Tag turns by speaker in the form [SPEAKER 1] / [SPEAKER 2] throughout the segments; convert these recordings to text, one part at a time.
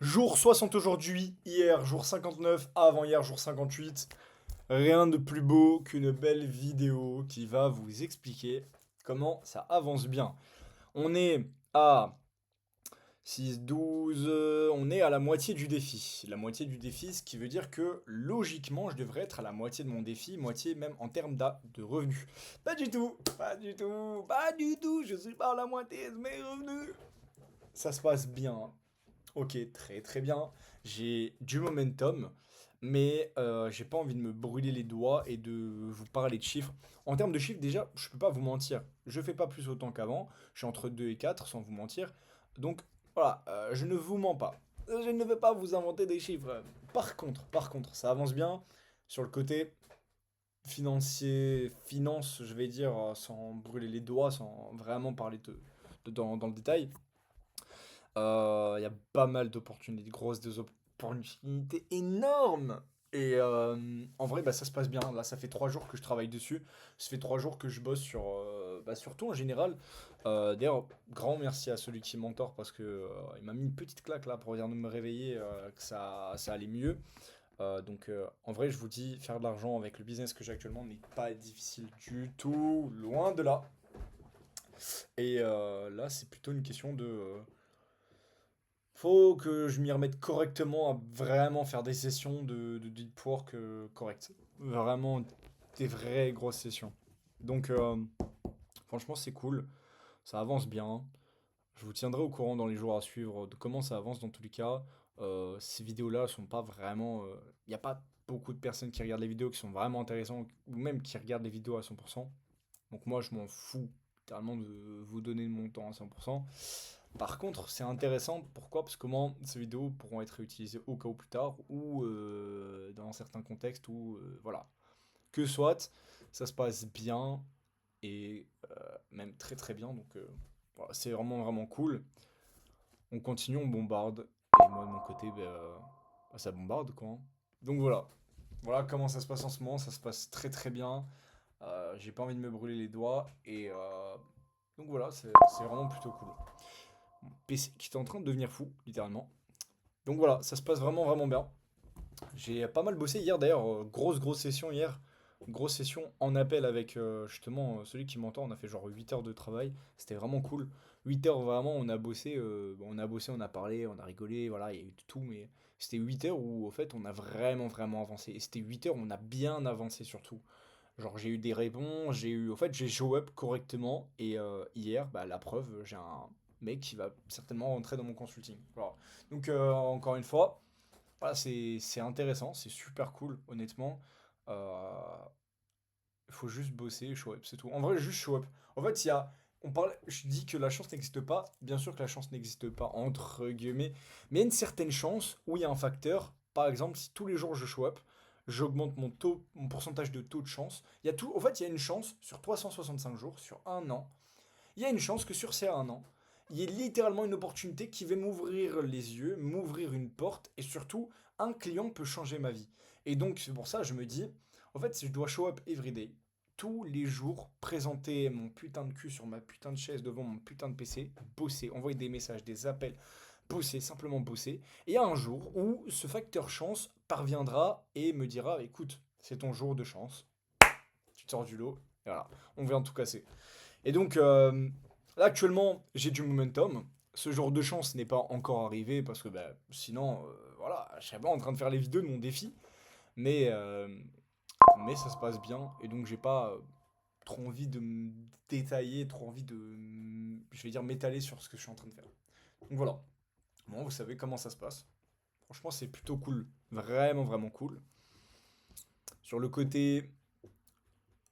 [SPEAKER 1] Jour 60 aujourd'hui, hier jour 59, avant-hier jour 58. Rien de plus beau qu'une belle vidéo qui va vous expliquer comment ça avance bien. On est à 6, 12, on est à la moitié du défi. La moitié du défi, ce qui veut dire que logiquement, je devrais être à la moitié de mon défi, moitié même en termes de revenus. Pas du tout, pas du tout, pas du tout, je suis pas à la moitié de mes revenus. Ça se passe bien. Ok, très très bien. J'ai du momentum, mais j'ai pas envie de me brûler les doigts et de vous parler de chiffres. En termes de chiffres, déjà, je peux pas vous mentir. Je fais pas plus autant qu'avant. Je suis entre 2 et 4, sans vous mentir. Donc voilà, je ne vous mens pas. Je ne vais pas vous inventer des chiffres. Par contre, ça avance bien sur le côté financier, finance, je vais dire, sans brûler les doigts, sans vraiment parler dans le détail. Il y a pas mal d'opportunités, des opportunités énormes. Et en vrai, bah, ça se passe bien. Là, ça fait 3 jours que je travaille dessus. Ça fait 3 jours que je bosse sur tout en général. D'ailleurs, grand merci à celui qui m'entore parce que il m'a mis une petite claque là pour venir me réveiller, que ça allait mieux. Donc, en vrai, je vous dis, faire de l'argent avec le business que j'ai actuellement n'est pas difficile du tout, loin de là. Et là, c'est plutôt une question faut que je m'y remette correctement à vraiment faire des sessions de deep work correctes. Vraiment des vraies grosses sessions. Donc, franchement, c'est cool. Ça avance bien. Je vous tiendrai au courant dans les jours à suivre de comment ça avance dans tous les cas. Ces vidéos-là sont pas vraiment. Il n'y a pas beaucoup de personnes qui regardent les vidéos qui sont vraiment intéressantes ou même qui regardent les vidéos à 100%. Donc, moi, je m'en fous littéralement de vous donner mon temps à 100%. Par contre, c'est intéressant, pourquoi? Parce que comment ces vidéos pourront être utilisées au cas où plus tard ou dans certains contextes où, voilà. Que soit, ça se passe bien et même très très bien, donc voilà, c'est vraiment vraiment cool. On continue, on bombarde, et moi de mon côté, bah, ça bombarde quoi, hein. Donc voilà, voilà comment ça se passe en ce moment, ça se passe très très bien. J'ai pas envie de me brûler les doigts, et donc voilà, c'est vraiment plutôt cool. PC qui était en train de devenir fou, littéralement. Donc voilà, ça se passe vraiment vraiment bien. J'ai pas mal bossé hier d'ailleurs, grosse session hier. Grosse session en appel avec justement celui qui m'entend. On a fait genre 8 heures de travail. C'était vraiment cool. 8 heures vraiment, on a bossé, on a parlé, on a rigolé, voilà, il y a eu de tout, mais c'était 8 heures où au fait on a vraiment vraiment avancé. Et c'était 8 heures où on a bien avancé surtout. Genre j'ai eu des réponses, au fait j'ai show up correctement et hier, bah, la preuve, j'ai un mec qui va certainement rentrer dans mon consulting. Voilà. Donc encore une fois, voilà, c'est intéressant, c'est super cool, honnêtement. Il faut juste bosser, show up, c'est tout. En vrai, juste show up. En fait, je dis que la chance n'existe pas. Bien sûr que la chance n'existe pas, entre guillemets. Mais il y a une certaine chance où il y a un facteur. Par exemple, si tous les jours je show up, j'augmente mon pourcentage de taux de chance. En fait, il y a une chance sur 365 jours, sur un an. Il y a une chance que sur ces un an, il y ait littéralement une opportunité qui va m'ouvrir les yeux, m'ouvrir une porte, et surtout, un client peut changer ma vie. Et donc, c'est pour ça que je me dis, en fait, si je dois show up everyday, tous les jours, présenter mon putain de cul sur ma putain de chaise devant mon putain de PC, bosser, envoyer des messages, des appels, bosser, simplement bosser. Et il y a un jour où ce facteur chance parviendra et me dira, écoute, c'est ton jour de chance, tu te sors du lot, et voilà, on vient tout casser. Et donc, là, actuellement, j'ai du momentum. Ce genre de chance n'est pas encore arrivé parce que bah, sinon, voilà, je serais pas en train de faire les vidéos de mon défi. Mais, euh, mais ça se passe bien. Et donc, j'ai pas trop envie de me détailler, trop envie je vais dire, m'étaler sur ce que je suis en train de faire. Donc voilà. Bon, vous savez comment ça se passe. Franchement, c'est plutôt cool. Vraiment, vraiment cool. Sur le côté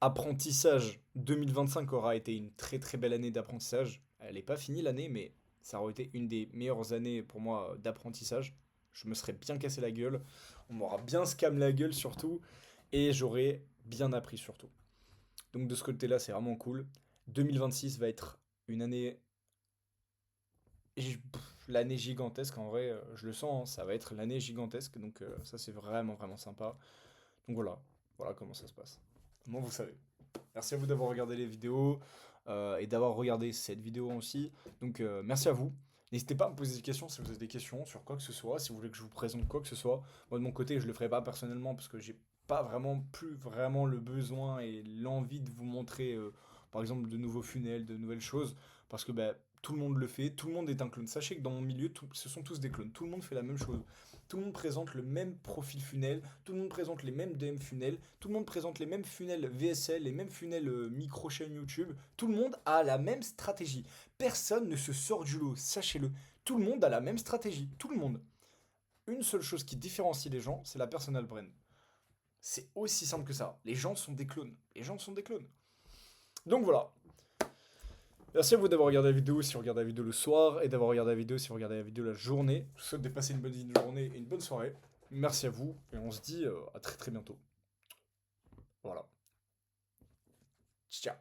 [SPEAKER 1] apprentissage, 2025 aura été une très très belle année d'apprentissage. Elle n'est pas finie l'année, mais ça aura été une des meilleures années pour moi d'apprentissage. Je me serais bien cassé la gueule, on m'aura bien scam la gueule surtout, et j'aurais bien appris surtout. Donc de ce côté-là, c'est vraiment cool. 2026 va être une année, l'année gigantesque en vrai, je le sens, hein, ça va être l'année gigantesque, donc ça c'est vraiment vraiment sympa. Donc voilà, voilà comment ça se passe. Comment vous savez. Merci à vous d'avoir regardé les vidéos et d'avoir regardé cette vidéo aussi. Donc merci à vous. N'hésitez pas à me poser des questions si vous avez des questions sur quoi que ce soit, si vous voulez que je vous présente quoi que ce soit. Moi de mon côté, je le ferai pas personnellement parce que j'ai pas vraiment plus vraiment le besoin et l'envie de vous montrer par exemple de nouveaux funnels, de nouvelles choses parce que ben, tout le monde le fait, tout le monde est un clone. Sachez que dans mon milieu, ce sont tous des clones. Tout le monde fait la même chose. Tout le monde présente le même profil funnel, tout le monde présente les mêmes DM funnels, tout le monde présente les mêmes funnels VSL, les mêmes funnels micro chaîne YouTube. Tout le monde a la même stratégie. Personne ne se sort du lot, sachez-le. Tout le monde a la même stratégie, tout le monde. Une seule chose qui différencie les gens, c'est la personal brand. C'est aussi simple que ça. Les gens sont des clones. Les gens sont des clones. Donc voilà. Merci à vous d'avoir regardé la vidéo si vous regardez la vidéo le soir et d'avoir regardé la vidéo si vous regardez la vidéo la journée. Je vous souhaite de passer une bonne journée et une bonne soirée. Merci à vous et on se dit à très très bientôt. Voilà. Ciao.